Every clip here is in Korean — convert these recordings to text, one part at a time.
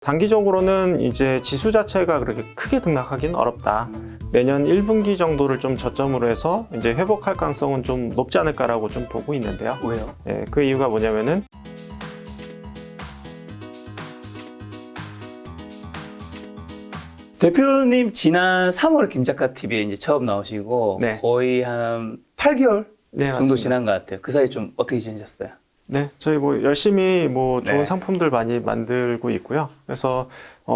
단기적으로는 이제 지수 자체가 그렇게 크게 등락하기는 어렵다. 내년 1분기 정도를 좀 저점으로 해서 이제 회복할 가능성은 좀 높지 않을까라고 좀 보고 있는데요. 왜요? 예, 그 이유가 뭐냐면은 대표님 지난 3월 김작가 TV에 이제 처음 나오시고 네. 거의 한 8개월 네, 정도 맞습니다. 지난 것 같아요. 그 사이 좀 어떻게 지내셨어요? 네, 저희 뭐 열심히 뭐 좋은 네. 상품들 많이 만들고 있고요. 그래서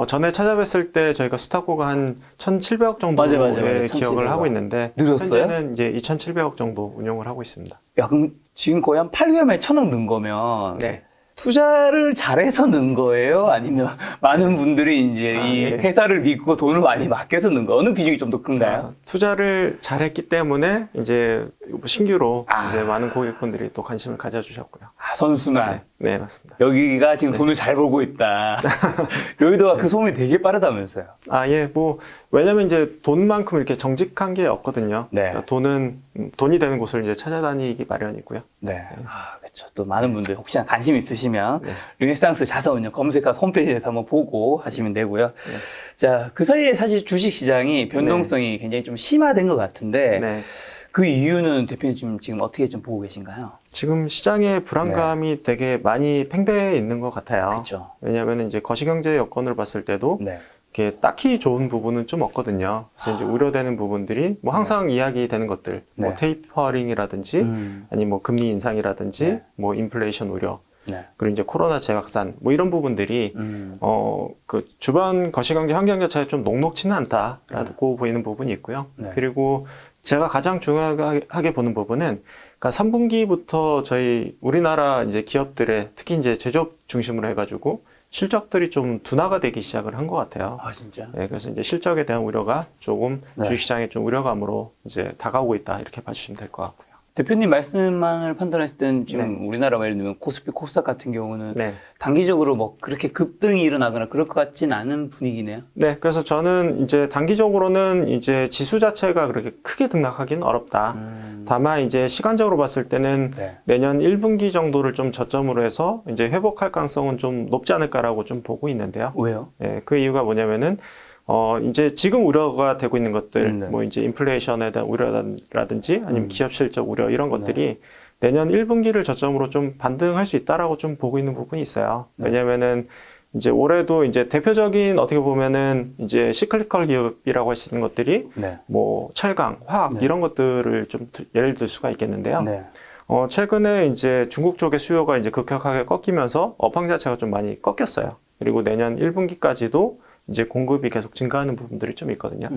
전에 찾아뵀을 때 저희가 수탁고가 한 1,700억 정도의 맞아요. 기억을 1,700억. 하고 있는데 늘었어요? 현재는 이제 2,700억 정도 운용을 하고 있습니다. 야, 그럼 지금 거의 한 8개월 만에 1,000억 는 거면 네. 투자를 잘해서 는 거예요? 아니면 많은 분들이 이제 이 예. 회사를 믿고 돈을 많이 맡겨서 는 거? 어느 비중이 좀 더 큰가요? 투자를 잘했기 때문에 이제 신규로 아. 이제 많은 고객분들이 또 관심을 가져주셨고요. 아, 선순환. 네, 맞습니다. 여기가 지금 돈을 잘 벌고 있다. 여의도가 그 소문이 되게 빠르다면서요. 아, 예, 뭐, 왜냐면 이제 돈만큼 이렇게 정직한 게 없거든요. 네. 그러니까 돈이 되는 곳을 이제 찾아다니기 마련이고요. 네. 아, 그렇죠. 또 많은 분들 혹시나 관심 있으시면 네. 르네상스 자산운용 검색해서 홈페이지에서 한번 보고 하시면 되고요. 네. 자, 그 사이에 사실 주식 시장이 변동성이 굉장히 좀 심화된 것 같은데 네. 그 이유는 대표님 지금 어떻게 좀 보고 계신가요? 지금 시장의 불안감이 되게 많이 팽배해 있는 것 같아요. 그렇죠. 왜냐하면 이제 거시경제 여건을 봤을 때도 네. 이렇게 딱히 좋은 부분은 좀 없거든요. 그래서 이제 우려되는 부분들이 뭐 항상 이야기되는 것들, 뭐 네. 테이퍼링이라든지 아니 뭐 금리 인상이라든지 네. 뭐 인플레이션 우려, 네. 그리고 이제 코로나 재확산 뭐 이런 부분들이 그 주변 거시경제 환경 자체가 좀 녹록치는 않다라고 보이는 부분이 있고요. 네. 그리고 제가 가장 중요하게 보는 부분은 그러니까 3분기부터 저희 우리나라 이제 기업들의 특히 이제 제조업 중심으로 해가지고 실적들이 좀 둔화가 되기 시작을 한 것 같아요. 아, 진짜? 네, 그래서 이제 실적에 대한 우려가 조금 네. 주식시장에 좀 우려감으로 이제 다가오고 있다 이렇게 봐주시면 될 것 같고요. 대표님 말씀만을 판단했을 때는 지금 우리나라가 예를 들면 코스피 코스닥 같은 경우는 네. 단기적으로 뭐 그렇게 급등이 일어나거나 그럴 것 같진 않은 분위기네요. 네, 그래서 저는 이제 단기적으로는 이제 지수 자체가 그렇게 크게 등락하기는 어렵다. 다만 이제 시간적으로 봤을 때는 네. 내년 1분기 정도를 좀 저점으로 해서 이제 회복할 가능성은 좀 높지 않을까라고 좀 보고 있는데요. 왜요? 예, 그 이유가 뭐냐면은 이제 지금 우려가 되고 있는 것들, 네. 뭐 이제 인플레이션에 대한 우려라든지 아니면 기업 실적 우려 이런 것들이 내년 1분기를 저점으로 좀 반등할 수 있다라고 좀 보고 있는 부분이 있어요. 왜냐면은 이제 올해도 이제 대표적인 어떻게 보면은 이제 시클리컬 기업이라고 할 수 있는 것들이 네. 뭐 철강, 화학 이런 것들을 좀 예를 들 수가 있겠는데요. 네. 최근에 이제 중국 쪽의 수요가 이제 급격하게 꺾이면서 업황 자체가 좀 많이 꺾였어요. 그리고 내년 1분기까지도 이제 공급이 계속 증가하는 부분들이 좀 있거든요.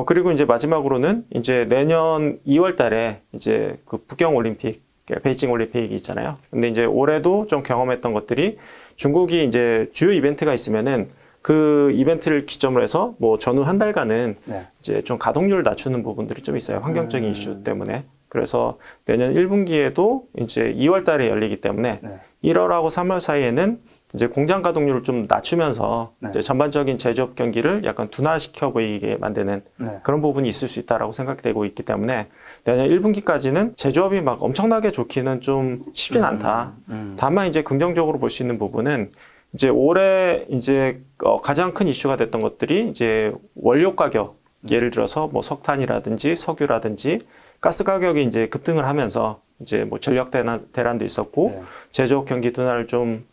그리고 이제 마지막으로는 이제 내년 2월 달에 이제 그 북경 올림픽, 베이징 올림픽이 있잖아요. 근데 이제 올해도 좀 경험했던 것들이 중국이 이제 주요 이벤트가 있으면은 그 이벤트를 기점으로 해서 뭐 전후 한 달간은 네. 이제 좀 가동률을 낮추는 부분들이 좀 있어요. 환경적인 이슈 때문에. 그래서 내년 1분기에도 이제 2월 달에 열리기 때문에 네. 1월하고 3월 사이에는 이제 공장 가동률을 좀 낮추면서 네. 이제 전반적인 제조업 경기를 약간 둔화시켜 보이게 만드는 네. 그런 부분이 있을 수 있다라고 생각되고 있기 때문에 내년 1분기까지는 제조업이 막 엄청나게 좋기는 좀 쉽진 않다. 다만 이제 긍정적으로 볼 수 있는 부분은 이제 올해 이제 가장 큰 이슈가 됐던 것들이 이제 원료 가격, 예를 들어서 뭐 석탄이라든지 석유라든지 가스 가격이 이제 급등을 하면서 이제 뭐 전력 대란도 있었고 네. 제조업 경기 둔화를 좀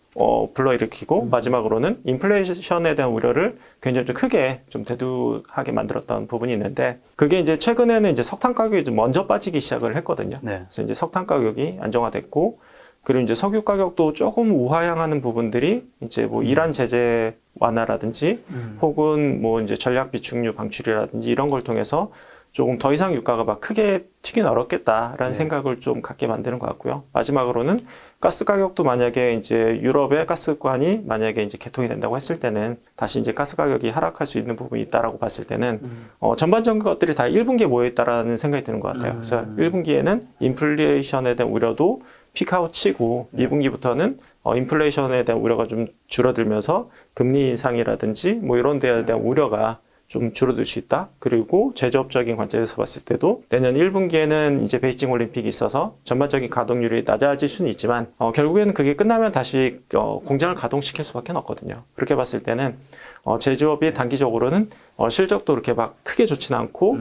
불러일으키고 마지막으로는 인플레이션에 대한 우려를 굉장히 좀 크게 좀 대두하게 만들었던 부분이 있는데 그게 이제 최근에는 이제 석탄 가격이 좀 먼저 빠지기 시작을 했거든요. 네. 그래서 이제 석탄 가격이 안정화됐고 그리고 이제 석유 가격도 조금 우하향하는 부분들이 이제 뭐 이란 제재 완화라든지 혹은 뭐 이제 전략 비축유 방출이라든지 이런 걸 통해서 조금 더 이상 유가가 막 크게 튀긴 어렵겠다라는 생각을 좀 갖게 만드는 것 같고요. 마지막으로는 가스 가격도 만약에 이제 유럽의 가스관이 만약에 이제 개통이 된다고 했을 때는 다시 이제 가스 가격이 하락할 수 있는 부분이 있다라고 봤을 때는 전반적인 것들이 다 1분기에 모여 있다라는 생각이 드는 것 같아요. 그래서 1분기에는 인플레이션에 대한 우려도 피크아웃 치고 2분기부터는 인플레이션에 대한 우려가 좀 줄어들면서 금리 인상이라든지 뭐 이런 데에 대한 우려가 좀 줄어들 수 있다. 그리고 제조업적인 관점에서 봤을 때도 내년 1분기에는 이제 베이징 올림픽이 있어서 전반적인 가동률이 낮아질 수는 있지만 결국에는 그게 끝나면 다시 공장을 가동시킬 수밖에 없거든요. 그렇게 봤을 때는 제조업이 단기적으로는 실적도 그렇게 막 크게 좋지는 않고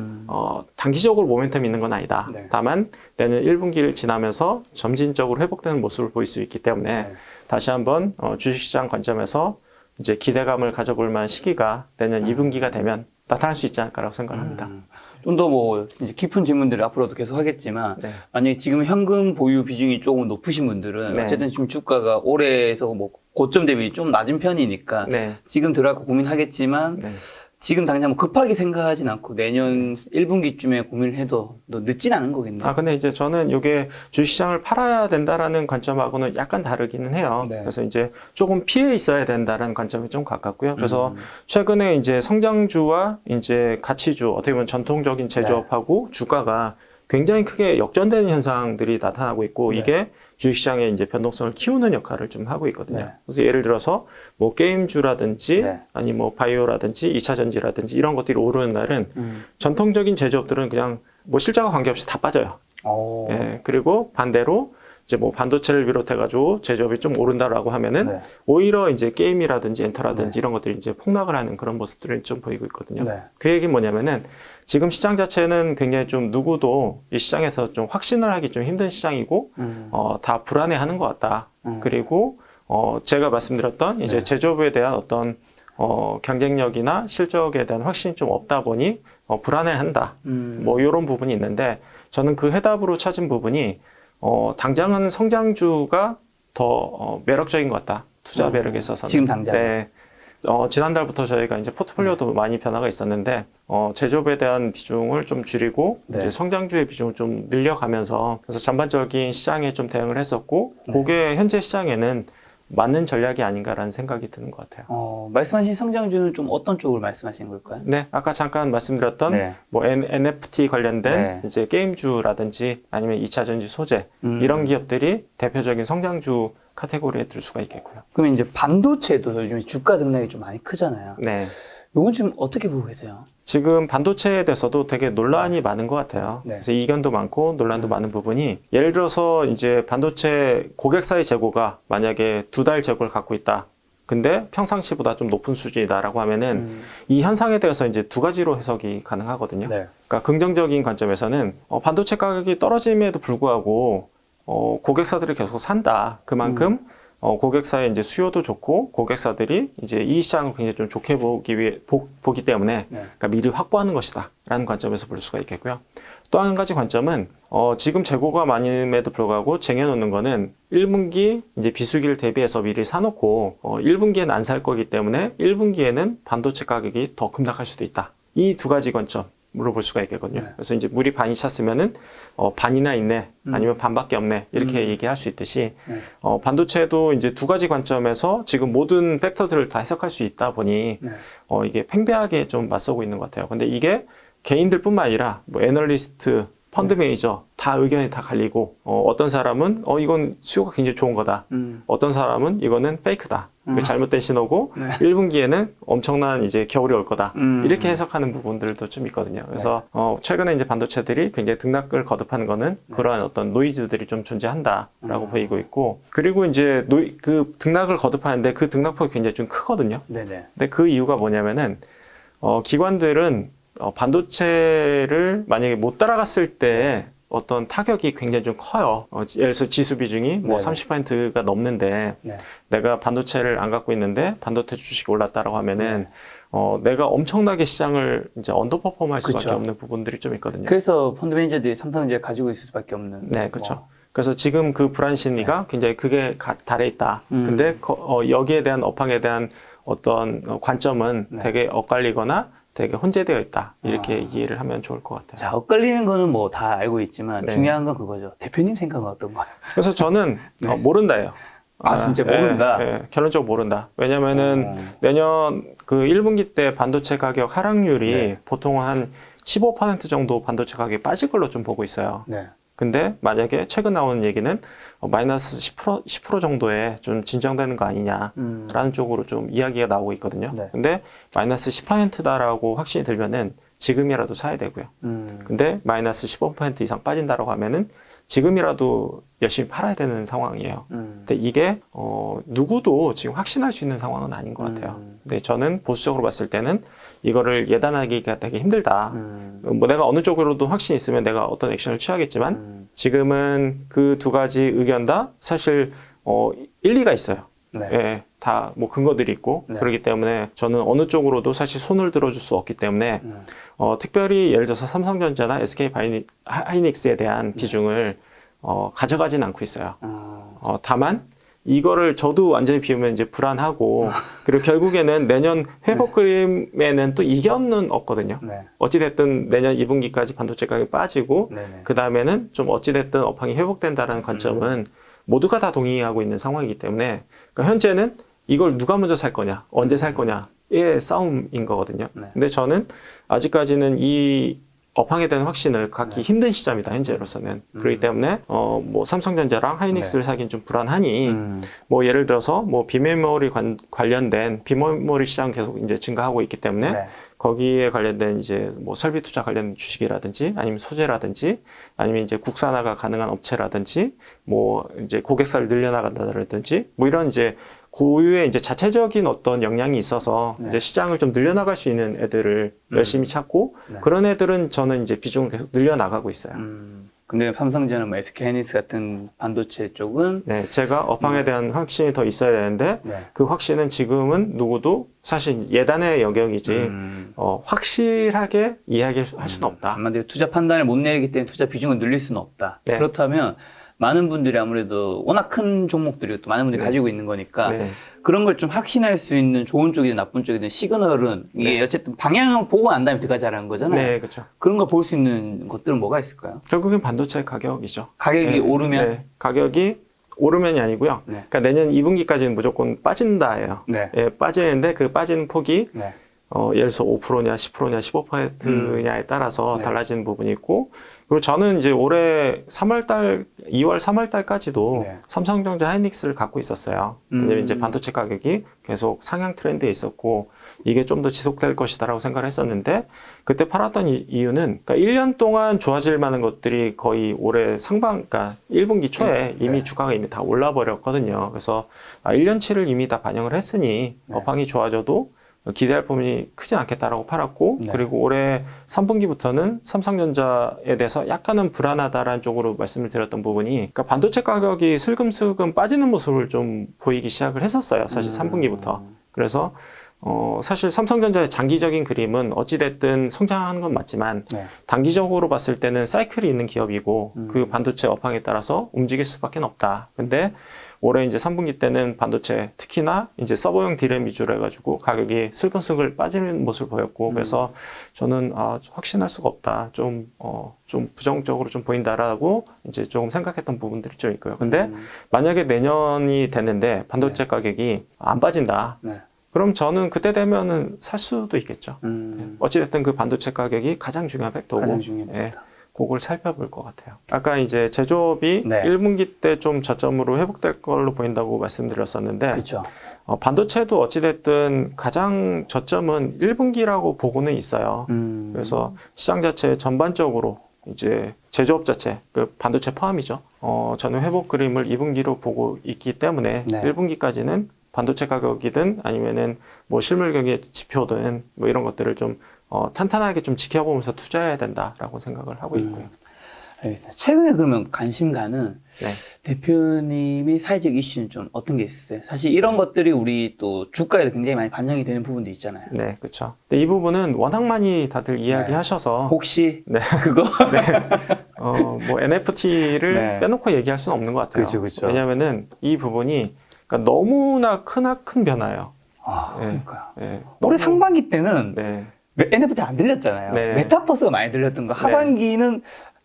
단기적으로 모멘텀이 있는 건 아니다. 네. 다만 내년 1분기를 지나면서 점진적으로 회복되는 모습을 보일 수 있기 때문에 네. 다시 한번 주식시장 관점에서 이제 기대감을 가져볼 만한 시기가 내년 2분기가 되면 나타날 수 있지 않을까라고 생각합니다. 좀 더 뭐 이제 깊은 질문들을 앞으로도 계속 하겠지만 네. 만약에 지금 현금 보유 비중이 조금 높으신 분들은 네. 어쨌든 지금 주가가 올해에서 뭐 고점 대비 좀 낮은 편이니까 네. 지금 들어갈까 고민하겠지만 네. 지금 당장 뭐 급하게 생각하진 않고 내년 1분기쯤에 고민을 해도 너 늦진 않은 거겠네요. 근데 이제 저는 이게 주식시장을 팔아야 된다라는 관점하고는 약간 다르기는 해요. 네. 그래서 이제 조금 피해 있어야 된다라는 관점이 좀 가깝고요. 그래서 최근에 이제 성장주와 이제 가치주, 어떻게 보면 전통적인 제조업하고 주가가 굉장히 크게 역전되는 현상들이 나타나고 있고 네. 이게 주식시장의 이제 변동성을 키우는 역할을 좀 하고 있거든요. 네. 그래서 예를 들어서 뭐 게임주라든지 네. 아니 뭐 바이오라든지 2차 전지라든지 이런 것들이 오르는 날은 전통적인 제조업들은 그냥 뭐 실적과 관계없이 다 빠져요. 오. 예, 그리고 반대로 이제 뭐 반도체를 비롯해가지고 제조업이 좀 오른다라고 하면은 네. 오히려 이제 게임이라든지 엔터라든지 이런 것들이 이제 폭락을 하는 그런 모습들을 좀 보이고 있거든요. 네. 그 얘기는 뭐냐면은 지금 시장 자체는 굉장히 좀 누구도 이 시장에서 좀 확신을 하기 좀 힘든 시장이고 다 불안해하는 것 같다. 그리고 제가 말씀드렸던 이제 네. 제조업에 대한 어떤 경쟁력이나 실적에 대한 확신이 좀 없다 보니 불안해한다. 뭐 이런 부분이 있는데 저는 그 해답으로 찾은 부분이 당장은 성장주가 더 매력적인 것 같다. 투자 매력에 있어서는. 지금 당장. 네. 지난달부터 저희가 이제 포트폴리오도 많이 변화가 있었는데, 제조업에 대한 비중을 좀 줄이고, 네. 이제 성장주의 비중을 좀 늘려가면서, 그래서 전반적인 시장에 좀 대응을 했었고, 그게 현재 시장에는 맞는 전략이 아닌가라는 생각이 드는 것 같아요. 말씀하신 성장주는 좀 어떤 쪽을 말씀하신 걸까요? 네, 아까 잠깐 말씀드렸던 네. 뭐 NFT 관련된 네. 이제 게임주라든지 아니면 2차 전지 소재 이런 기업들이 대표적인 성장주 카테고리에 들 수가 있겠고요. 그럼 이제 반도체도 요즘 주가 등락이 좀 많이 크잖아요. 네. 요건 지금 어떻게 보고 계세요? 지금 반도체에 대해서도 되게 논란이 많은 것 같아요. 네. 그래서 이견도 많고 논란도 많은 부분이 예를 들어서 이제 반도체 고객사의 재고가 만약에 2달 재고를 갖고 있다. 근데 평상시보다 좀 높은 수준이다라고 하면은 이 현상에 대해서 이제 두 가지로 해석이 가능하거든요. 네. 그러니까 긍정적인 관점에서는 반도체 가격이 떨어짐에도 불구하고 고객사들이 계속 산다. 그만큼 고객사의 이제 수요도 좋고 고객사들이 이제 이 시장을 굉장히 좀 좋게 보기 때문에 네. 그러니까 미리 확보하는 것이다라는 관점에서 볼 수가 있겠고요. 또 한 가지 관점은 지금 재고가 많음에도 불구하고 쟁여놓는 거는 1분기 이제 비수기를 대비해서 미리 사놓고 1분기에는 안 살 거기 때문에 1분기에는 반도체 가격이 더 급락할 수도 있다. 이 두 가지 관점으로 볼 수가 있겠거든요. 네. 그래서 이제 물이 반이 찼으면은 반이나 있네, 아니면 반밖에 없네 이렇게 얘기할 수 있듯이 네. 반도체도 이제 두 가지 관점에서 지금 모든 팩터들을 다 해석할 수 있다 보니 네. 이게 팽배하게 좀 맞서고 있는 것 같아요. 근데 이게 개인들뿐만 아니라 뭐 애널리스트, 펀드 매니저 다 의견이 다 갈리고 어떤 사람은 이건 수요가 굉장히 좋은 거다. 어떤 사람은 이거는 페이크다. 이거 잘못된 신호고 네. 1분기에는 엄청난 이제 겨울이 올 거다. 이렇게 해석하는 부분들도 좀 있거든요. 그래서 최근에 이제 반도체들이 굉장히 등락을 거듭하는 거는 그러한 어떤 노이즈들이 좀 존재한다라고 보이고 있고 그리고 이제 그 등락을 거듭하는데 그 등락폭이 굉장히 좀 크거든요. 네네. 근데 그 이유가 뭐냐면은 기관들은 반도체를 만약에 못 따라갔을 때 어떤 타격이 굉장히 좀 커요. 예를 들어서 지수 비중이 뭐 네네. 30%가 넘는데 네. 내가 반도체를 안 갖고 있는데 반도체 주식이 올랐다라고 하면은 내가 엄청나게 시장을 이제 언더퍼폼할 수밖에 그쵸. 없는 부분들이 좀 있거든요. 그래서 펀드 매니저들이 삼성전자 가지고 있을 수밖에 없는. 네, 그렇죠. 뭐. 그래서 지금 그 불안 심리가 굉장히 크게 달해 있다. 근데 여기에 대한 업황에 대한 어떤 관점은 네. 되게 엇갈리거나 되게 혼재되어 있다. 이렇게 이해를 하면 좋을 것 같아요. 자, 엇갈리는 거는 뭐 다 알고 있지만 네. 중요한 건 그거죠. 대표님 생각은 어떤가요? 그래서 저는 모른다예요. 진짜 모른다? 결론적으로 모른다. 왜냐면은 내년 그 1분기 때 반도체 가격 하락률이 네. 보통 한 15% 정도 반도체 가격이 빠질 걸로 좀 보고 있어요. 네. 근데 만약에 최근 나온 얘기는 마이너스 10% 정도에 좀 진정되는 거 아니냐라는 쪽으로 좀 이야기가 나오고 있거든요. 네. 근데 마이너스 10%다라고 확신이 들면은 지금이라도 사야 되고요. 근데 마이너스 15% 이상 빠진다라고 하면은 지금이라도 열심히 팔아야 되는 상황이에요. 근데 이게 누구도 지금 확신할 수 있는 상황은 아닌 것 같아요. 근데 저는 보수적으로 봤을 때는 이거를 예단하기가 되게 힘들다. 뭐 내가 어느 쪽으로도 확신이 있으면 내가 어떤 액션을 취하겠지만 지금은 그 두 가지 의견 다 사실 일리가 있어요. 네. 예, 다 뭐 근거들이 있고 네. 그렇기 때문에 저는 어느 쪽으로도 사실 손을 들어줄 수 없기 때문에 특별히 예를 들어서 삼성전자나 SK 하이닉스에 대한 비중을 가져가진 않고 있어요. 다만 이거를 저도 완전히 비우면 이제 불안하고 그리고 결국에는 내년 회복 그림에는 또 이견은 없거든요. 네. 어찌됐든 내년 2분기까지 반도체 가격이 빠지고 네네. 그 다음에는 좀 어찌됐든 업황이 회복된다는 관점은 모두가 다 동의하고 있는 상황이기 때문에 그러니까 현재는 이걸 누가 먼저 살 거냐, 언제 살 거냐의 싸움인 거거든요. 네. 근데 저는 아직까지는 이 업황에 대한 확신을 갖기 힘든 시점이다, 현재로서는. 그렇기 때문에, 뭐, 삼성전자랑 하이닉스를 사긴 좀 불안하니, 뭐, 예를 들어서, 뭐, 비메모리 관련된, 비메모리 시장 계속 이제 증가하고 있기 때문에, 네. 거기에 관련된 이제 뭐 설비 투자 관련 주식이라든지, 아니면 소재라든지, 아니면 이제 국산화가 가능한 업체라든지, 뭐, 이제 고객사를 늘려나간다든지, 뭐, 이런 이제 고유의 이제 자체적인 어떤 역량이 있어서 네. 이제 시장을 좀 늘려나갈 수 있는 애들을 열심히 찾고 네. 그런 애들은 저는 이제 비중을 계속 늘려나가고 있어요. 근데 삼성전자, 뭐 SK 하이닉스 같은 반도체 쪽은 네, 제가 업황에 대한 확신이 더 있어야 되는데 네. 그 확신은 지금은 누구도 사실 예단의 영역이지 확실하게 이야기할 수는 없다. 한마디로 투자 판단을 못 내리기 때문에 투자 비중을 늘릴 수는 없다. 네. 그렇다면 많은 분들이 아무래도 워낙 큰 종목들이 또 많은 분들이 네. 가지고 있는 거니까 네. 그런 걸 좀 확신할 수 있는 좋은 쪽이든 나쁜 쪽이든 시그널은 이게 네. 어쨌든 어쨌든 방향을 보고 난 다음에 들어가자라는 거잖아요. 네, 그렇죠. 그런 걸 볼 수 있는 것들은 뭐가 있을까요? 결국엔 반도체 가격이죠. 가격이 네, 오르면? 네, 가격이 오르면이 아니고요. 네. 그러니까 내년 2분기까지는 무조건 빠진다예요. 네. 예, 빠지는데 그 빠지는 폭이 네. 예를 들어서 5%냐, 10%냐, 15%냐에 따라서 네. 달라지는 부분이 있고, 그리고 저는 이제 올해 2월 3월달까지도 네. 삼성전자 하이닉스를 갖고 있었어요. 왜냐면 이제 반도체 가격이 계속 상향 트렌드에 있었고, 이게 좀 더 지속될 것이다라고 생각을 했었는데, 그때 팔았던 이유는, 그러니까 1년 동안 좋아질 만한 것들이 거의 올해 그러니까 1분기 초에 네. 이미 네. 주가가 이미 다 올라버렸거든요. 그래서 1년치를 이미 다 반영을 했으니, 네. 업황이 좋아져도 기대할 부분이 크진 않겠다라고 팔았고 네. 그리고 올해 3분기부터는 삼성전자에 대해서 약간은 불안하다라는 쪽으로 말씀을 드렸던 부분이 그러니까 반도체 가격이 슬금슬금 빠지는 모습을 좀 보이기 시작을 했었어요. 사실 3분기부터. 그래서 사실 삼성전자의 장기적인 그림은 어찌됐든 성장하는 건 맞지만 네. 단기적으로 봤을 때는 사이클이 있는 기업이고 그 반도체 업황에 따라서 움직일 수밖에 없다. 근데 올해 이제 3분기 때는 반도체 특히나 이제 서버용 디램 위주로 해가지고 가격이 슬금슬금 빠지는 모습을 보였고 그래서 저는 확신할 수가 없다. 좀 부정적으로 좀 보인다라고 이제 조금 생각했던 부분들이 좀 있고요. 근데 만약에 내년이 됐는데 반도체 가격이 안 빠진다. 네. 그럼 저는 그때 되면은 살 수도 있겠죠. 어찌됐든 그 반도체 가격이 가장 중요한 팩터고, 가장 중요한 예, 팩터. 그걸 살펴볼 것 같아요. 아까 이제 제조업이 네. 1분기 때 좀 저점으로 회복될 걸로 보인다고 말씀드렸었는데, 그렇죠. 반도체도 어찌됐든 가장 저점은 1분기라고 보고는 있어요. 그래서 시장 자체 전반적으로 이제 제조업 자체, 그 반도체 포함이죠. 저는 회복 그림을 2분기로 보고 있기 때문에 네. 1분기까지는 반도체 가격이든 아니면은 뭐 실물 경기 지표든 뭐 이런 것들을 좀 탄탄하게 좀 지켜보면서 투자해야 된다라고 생각을 하고 있고요. 알겠습니다. 최근에 그러면 관심 가는 네. 대표님이 사회적 이슈는 좀 어떤 게 있으세요? 사실 이런 것들이 우리 또 주가에도 굉장히 많이 반영이 되는 부분도 있잖아요. 네, 그렇죠. 근데 이 부분은 워낙 많이 다들 이야기하셔서 혹시 네. 그거? 뭐 NFT를 네. 빼놓고 얘기할 수는 없는 것 같아요. 그렇죠. 왜냐하면은 이 부분이 그러니까 너무나 큰 변화예요. 네. 그러니까요. 네. 올해 상반기 때는 네. NFT 안 들렸잖아요. 네. 메타버스가 많이 들렸던 거. 하반기는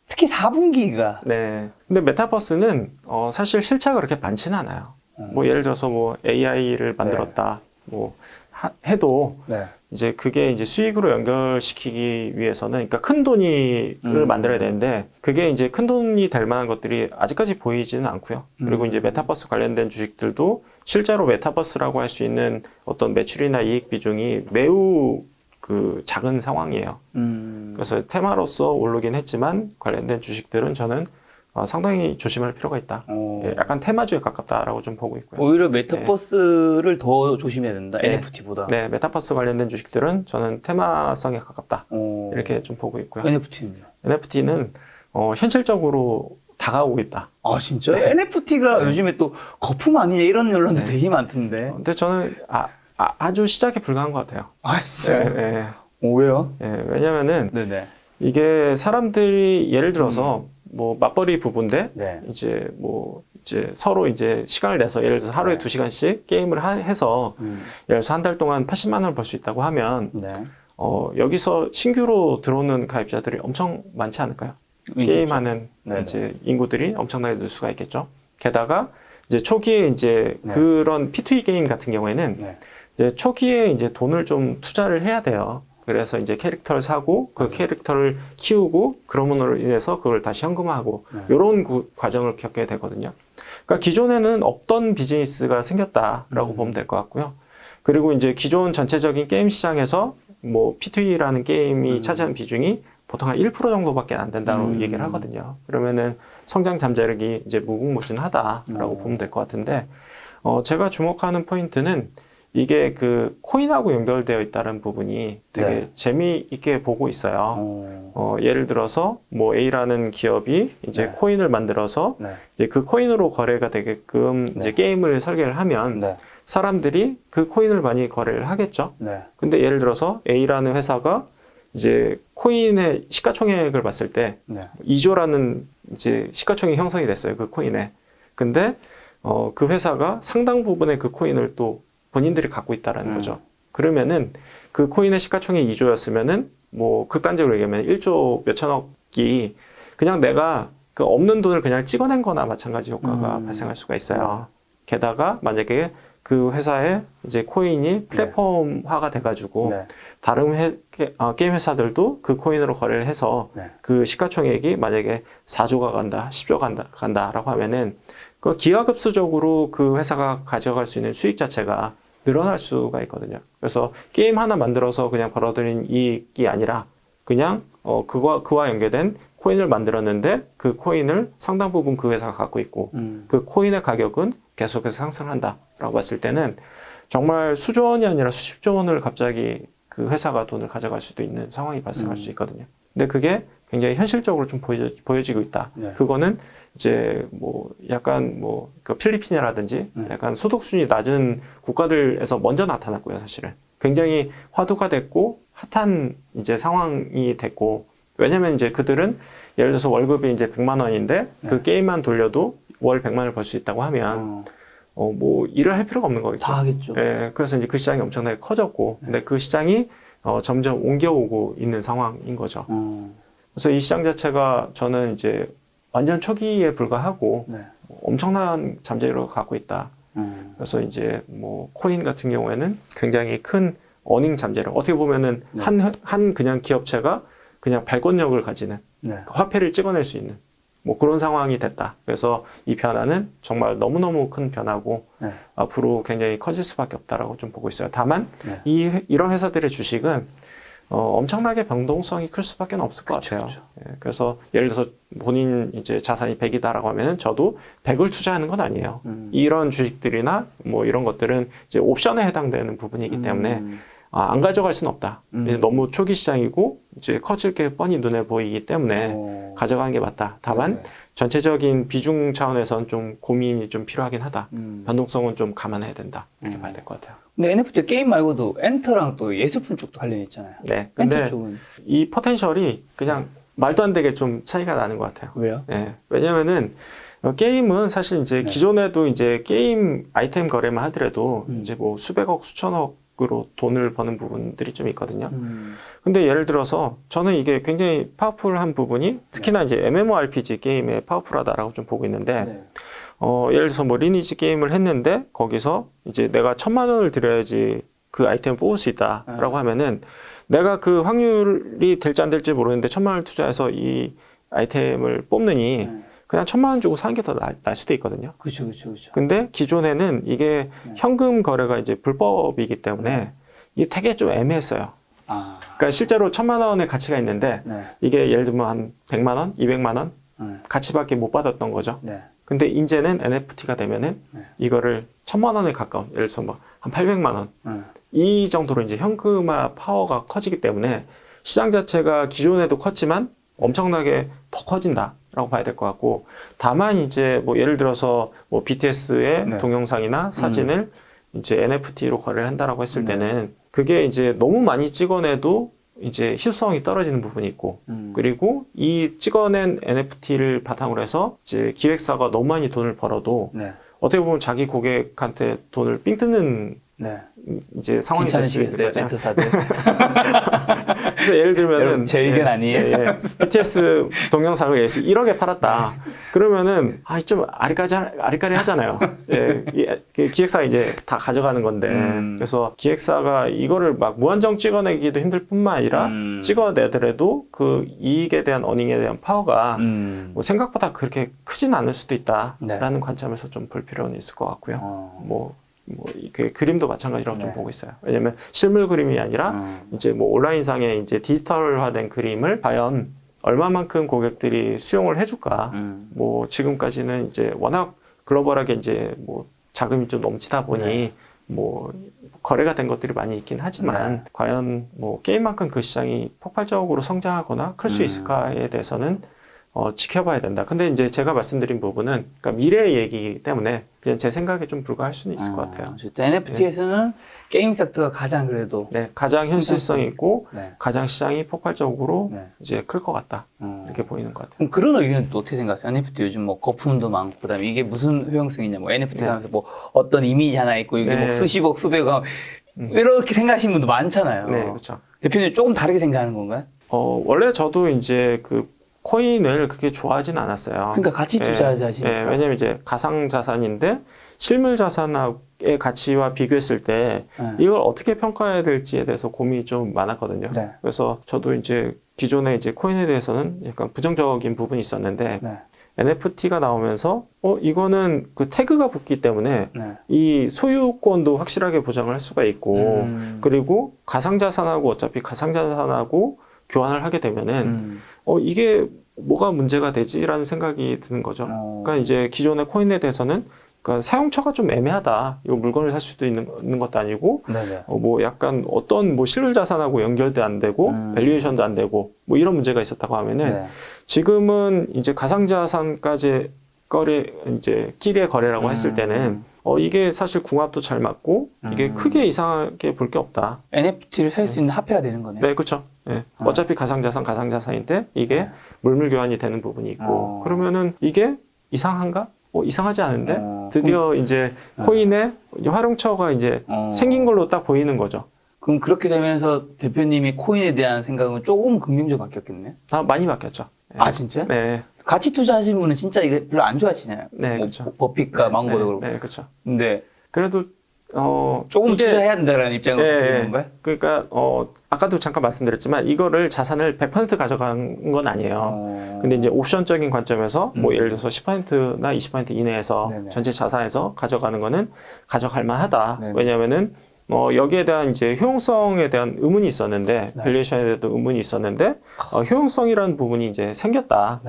특히 4분기가 네. 근데 메타버스는 사실 실체가 그렇게 많지는 않아요. 뭐 예를 들어서 뭐 AI를 만들었다. 뭐 해도 네. 이제 그게 이제 수익으로 연결시키기 위해서는 그러니까 큰 돈을 만들어야 되는데 그게 이제 큰 돈이 될 만한 것들이 아직까지 보이지는 않고요. 그리고 이제 메타버스 관련된 주식들도 실제로 메타버스라고 할 수 있는 어떤 매출이나 이익 비중이 매우 그 작은 상황이에요. 그래서 테마로서 오르긴 했지만 관련된 주식들은 저는 상당히 조심할 필요가 있다. 예, 약간 테마주에 가깝다라고 좀 보고 있고요. 오히려 메타버스를 더 조심해야 된다. 네. NFT보다. 네, 메타버스 관련된 주식들은 저는 테마성에 가깝다. 이렇게 좀 보고 있고요. NFT는요? NFT는 현실적으로 다가오고 있다. 아 진짜요? NFT가 요즘에 또 거품 아니냐 이런 논란도 되게 많던데. 근데 저는 아주 시작에 불과한 것 같아요. 아 진짜요? 예, 왜요? 예, 왜냐면은 네네. 이게 사람들이 예를 들어서 뭐 맞벌이 부부인데 네. 이제 서로 이제 시간을 내서 예를 들어서 하루에 2시간씩 게임을 해서 예를 들어서 한 달 동안 80만 원을 벌 수 있다고 하면 네. 여기서 신규로 들어오는 가입자들이 엄청 많지 않을까요? 게임하는 네네. 이제 인구들이 엄청나게 늘 수가 있겠죠. 게다가 이제 초기에 이제 네. 그런 P2E 게임 같은 경우에는 네. 이제 초기에 이제 돈을 좀 투자를 해야 돼요. 그래서 이제 캐릭터를 사고 그 캐릭터를 키우고 그러므로 인해서 그걸 다시 현금화하고 이런 과정을 겪게 되거든요. 그러니까 기존에는 없던 비즈니스가 생겼다라고 보면 될 것 같고요. 그리고 이제 기존 전체적인 게임 시장에서 뭐 P2E라는 게임이 차지하는 비중이 보통 한 1% 정도밖에 안 된다고 얘기를 하거든요. 그러면은 성장 잠재력이 이제 무궁무진하다라고 보면 될 것 같은데, 제가 주목하는 포인트는 이게 그 코인하고 연결되어 있다는 부분이 되게 네. 재미있게 보고 있어요. 예를 들어서 뭐 A라는 기업이 이제 네. 코인을 만들어서 네. 이제 그 코인으로 거래가 되게끔 네. 이제 게임을 설계를 하면 네. 사람들이 그 코인을 많이 거래를 하겠죠. 네. 근데 예를 들어서 A라는 회사가 이제 코인의 시가총액을 봤을 때 네. 2조라는 이제 시가총액 형성이 됐어요. 그 코인에. 근데 그 회사가 상당 부분의 그 코인을 또 본인들이 갖고 있다라는 거죠. 그러면은 그 코인의 시가총액이 2조였으면은 뭐 극단적으로 얘기하면 1조 몇천억이 그냥 내가 그 없는 돈을 그냥 찍어낸 거나 마찬가지 효과가 발생할 수가 있어요. 게다가 만약에 그 회사의 이제 코인이 플랫폼화가 돼가지고 네. 다른 게임 회사들도 그 코인으로 거래를 해서 네. 그 시가총액이 만약에 4조가 간다, 10조가 간다라고 하면은 그 기하급수적으로 그 회사가 가져갈 수 있는 수익 자체가 늘어날 수가 있거든요. 그래서 게임 하나 만들어서 그냥 벌어들인 이익이 아니라 그냥 그와 연계된 코인을 만들었는데 그 코인을 상당 부분 그 회사가 갖고 있고 그 코인의 가격은 계속해서 상승한다라고 봤을 때는 정말 수조 원이 아니라 수십조 원을 갑자기 그 회사가 돈을 가져갈 수도 있는 상황이 발생할 수 있거든요. 근데 그게 굉장히 현실적으로 좀 보여지고 있다. 네. 그거는 이제 뭐 약간 뭐 그 필리핀이라든지 약간 소득순위 낮은 국가들에서 먼저 나타났고요, 사실은. 굉장히 화두가 됐고 핫한 이제 상황이 됐고, 왜냐면 이제 그들은 예를 들어서 월급이 이제 100만 원인데 그 게임만 돌려도 월 100만 원을 벌 수 있다고 하면 뭐 일을 할 필요가 없는 거겠죠. 다 하겠죠. 예, 그래서 이제 그 시장이 엄청나게 커졌고, 근데 그 시장이 점점 옮겨오고 있는 상황인 거죠. 그래서 이 시장 자체가 저는 이제 완전 초기에 불과하고 네. 엄청난 잠재력을 갖고 있다. 그래서 이제 뭐 코인 같은 경우에는 굉장히 큰 어닝 잠재력. 어떻게 보면은 네. 한 그냥 기업체가 그냥 발권력을 가지는 네. 화폐를 찍어낼 수 있는 뭐 그런 상황이 됐다. 그래서 이 변화는 정말 너무너무 큰 변화고 네. 앞으로 굉장히 커질 수밖에 없다라고 좀 보고 있어요. 다만 네. 이런 회사들의 주식은 엄청나게 변동성이 클 수밖에 없을 것 같아요. 그쵸. 예, 그래서 예를 들어서 본인 이제 자산이 100이다라고 하면은 저도 100을 투자하는 건 아니에요. 이런 주식들이나 뭐 이런 것들은 이제 옵션에 해당되는 부분이기 때문에 안 가져갈 수는 없다. 너무 초기 시장이고 이제 커질 게 뻔히 눈에 보이기 때문에 가져가는 게 맞다. 다만 네. 전체적인 비중 차원에서는 좀 고민이 좀 필요하긴 하다. 변동성은 좀 감안해야 된다. 이렇게 봐야 될 것 같아요. 근데 NFT 게임 말고도 엔터랑 또 예술품 쪽도 관련이 있잖아요. 네. 엔터 근데 쪽은 이 포텐셜이 그냥 말도 안 되게 좀 차이가 나는 것 같아요. 왜요? 예. 왜냐면은 게임은 사실 이제 기존에도 이제 게임 아이템 거래만 하더라도 이제 뭐 수백억, 수천억으로 돈을 버는 부분들이 좀 있거든요. 근데 예를 들어서 저는 이게 굉장히 파워풀한 부분이 특히나 이제 MMORPG 게임에 파워풀하다라고 좀 보고 있는데 네. 예를 들어서 뭐 리니지 게임을 했는데 거기서 이제 내가 1,000만 원을 들여야지 그 아이템을 뽑을 수 있다라고 하면은 내가 그 확률이 될지 안 될지 모르는데 1,000만 원을 투자해서 이 아이템을 뽑느니 그냥 1,000만 원 주고 사는 게 더 날 수도 있거든요. 그렇죠, 그렇죠, 그렇죠. 근데 기존에는 이게 현금 거래가 이제 불법이기 때문에 이게 되게 좀 애매했어요. 아, 그러니까 실제로 1,000만 원의 가치가 있는데 네, 이게 예를 들면 한 100만 원, 200만 원 가치밖에 못 받았던 거죠. 네, 근데 이제는 NFT가 되면은 이거를 1,000만 원에 가까운, 예를 들어서 뭐 한 800만 원, 이 정도로 이제 현금화 파워가 커지기 때문에 시장 자체가 기존에도 컸지만 엄청나게 더 커진다라고 봐야 될 것 같고, 다만 이제 뭐 예를 들어서 뭐 BTS의 네. 동영상이나 사진을 이제 NFT로 거래를 한다라고 했을 때는 그게 이제 너무 많이 찍어내도 이제 희소성이 떨어지는 부분이 있고, 그리고 이 찍어낸 NFT를 바탕으로 해서 이제 기획사가 너무 많이 돈을 벌어도 네, 어떻게 보면 자기 고객한테 돈을 삥 뜯는 네. 이제 상황이 될 수 있는 괜찮으시겠어요, 거죠. 멘트사들? 그래서 예를 들면은 여러분, 제 의견 아니에요. BTS 동영상을 1억에 팔았다. 그러면은 좀 아리까리 하잖아요. 예, 그 기획사가 이제 다 가져가는 건데, 그래서 기획사가 이거를 막 무한정 찍어내기도 힘들 뿐만 아니라 찍어내더라도 그 이익에 대한 어닝에 대한 파워가 뭐 생각보다 그렇게 크진 않을 수도 있다라는 관점에서 좀 볼 필요는 있을 것 같고요. 그 그림도 마찬가지라고 좀 보고 있어요. 왜냐면 실물 그림이 아니라 이제 뭐 온라인상에 이제 디지털화된 그림을 과연 얼마만큼 고객들이 수용을 해줄까. 뭐 지금까지는 이제 워낙 글로벌하게 이제 뭐 자금이 좀 넘치다 보니 뭐 거래가 된 것들이 많이 있긴 하지만 과연 뭐 게임만큼 그 시장이 폭발적으로 성장하거나 클 수 있을까에 대해서는 지켜봐야 된다. 근데 이제 제가 말씀드린 부분은 그러니까 미래의 얘기이기 때문에 그냥 제 생각에 좀 불과할 수는 있을 것 같아요. NFT에서는 게임 섹터가 가장 그래도 네, 가장 현실성이 있고 네. 가장 시장이 폭발적으로 네. 이제 클 것 같다. 이렇게 보이는 것 같아요. 그럼 그런 의견은 또 어떻게 생각하세요? NFT 요즘 뭐 거품도 많고 그다음에 이게 무슨 효용성이냐 뭐 NFT 하면서 뭐 어떤 이미지 하나 있고 이게 뭐 수십억 수백억 이렇게 생각하시는 분도 많잖아요. 네, 그렇죠. 대표님 조금 다르게 생각하는 건가요? 원래 저도 이제 그 코인을 그렇게 좋아하진 않았어요. 그러니까 가치 투자자시니까. 네, 왜냐면 이제 가상 자산인데 실물 자산의 가치와 비교했을 때 이걸 어떻게 평가해야 될지에 대해서 고민이 좀 많았거든요. 네. 그래서 저도 이제 기존에 이제 코인에 대해서는 약간 부정적인 부분이 있었는데 NFT가 나오면서 이거는 그 태그가 붙기 때문에 이 소유권도 확실하게 보장을 할 수가 있고 그리고 가상 자산하고 어차피 가상 자산하고 교환을 하게 되면은 이게 뭐가 문제가 되지라는 생각이 드는 거죠. 그러니까 이제 기존의 코인에 대해서는 그러니까 사용처가 좀 애매하다. 이거 물건을 살 수도 있는 것도 아니고, 뭐 약간 어떤 뭐 실물 자산하고 연결도 안 되고, 밸류에이션도 안 되고, 뭐 이런 문제가 있었다고 하면은 지금은 이제 가상자산까지 이제 끼리의 거래라고 했을 때는 이게 사실 궁합도 잘 맞고 이게 크게 이상하게 볼 게 없다. NFT를 살 수 있는 화폐가 되는 거네요. 네, 그렇죠. 네. 어차피 가상자산인데 이게 물물 교환이 되는 부분이 있고 그러면은 이게 이상한가? 이상하지 않은데 드디어 이제 코인의 활용처가 이제 생긴 걸로 딱 보이는 거죠. 그럼 그렇게 되면서 대표님이 코인에 대한 생각은 조금 긍정적으로 바뀌었겠네요? 많이 바뀌었죠. 네. 아, 진짜? 네. 가치 투자하시는 분은 진짜 이게 별로 안 좋아하시잖아요. 네, 뭐 그렇죠. 버핏과 망고도 그렇고. 네, 그렇죠. 근데 그래도 조금 투자해야 된다는 입장으로 바뀌는 건가요? 그러니까 아까도 잠깐 말씀드렸지만 이거를 자산을 100% 가져간 건 아니에요. 근데 이제 옵션적인 관점에서 뭐 예를 들어서 10%나 20% 이내에서 전체 자산에서 가져가는 거는 가져갈 만하다. 왜냐면은 여기에 대한 이제 효용성에 대한 의문이 있었는데 밸류에이션에 대해서 의문이 있었는데 효용성이라는 부분이 이제 생겼다.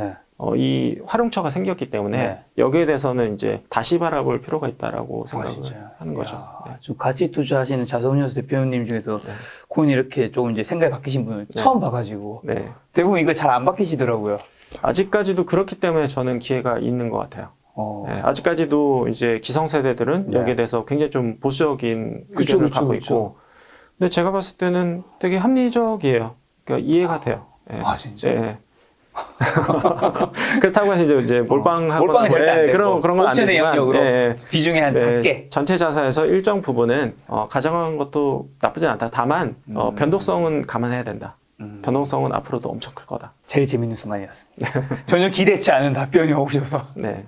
이 활용처가 생겼기 때문에 여기에 대해서는 이제 다시 바라볼 필요가 있다라고 생각을 하는 거죠. 좀 가치 투자하시는 자산운용사 대표님 중에서 코인 이렇게 조금 이제 생각이 바뀌신 분을 처음 봐가지고 대부분 이거 잘 안 바뀌시더라고요. 아직까지도 그렇기 때문에 저는 기회가 있는 것 같아요. 아직까지도 이제 기성세대들은 여기에 대해서 굉장히 좀 보수적인 의견을 갖고 있고, 근데 제가 봤을 때는 되게 합리적이에요. 그러니까 이해가 돼요. 아, 진짜? 그렇다고 해서 이제 몰빵하거나 몰빵은 절대 안 되고 그런 건 안 되지만 비중이 한 작게 전체 자산에서 일정 부분은 가져간 것도 나쁘진 않다. 다만 변동성은 감안해야 된다. 변동성은 앞으로도 엄청 클 거다. 제일 재밌는 순간이었습니다. 전혀 기대치 않은 답변이 오셔서. 네.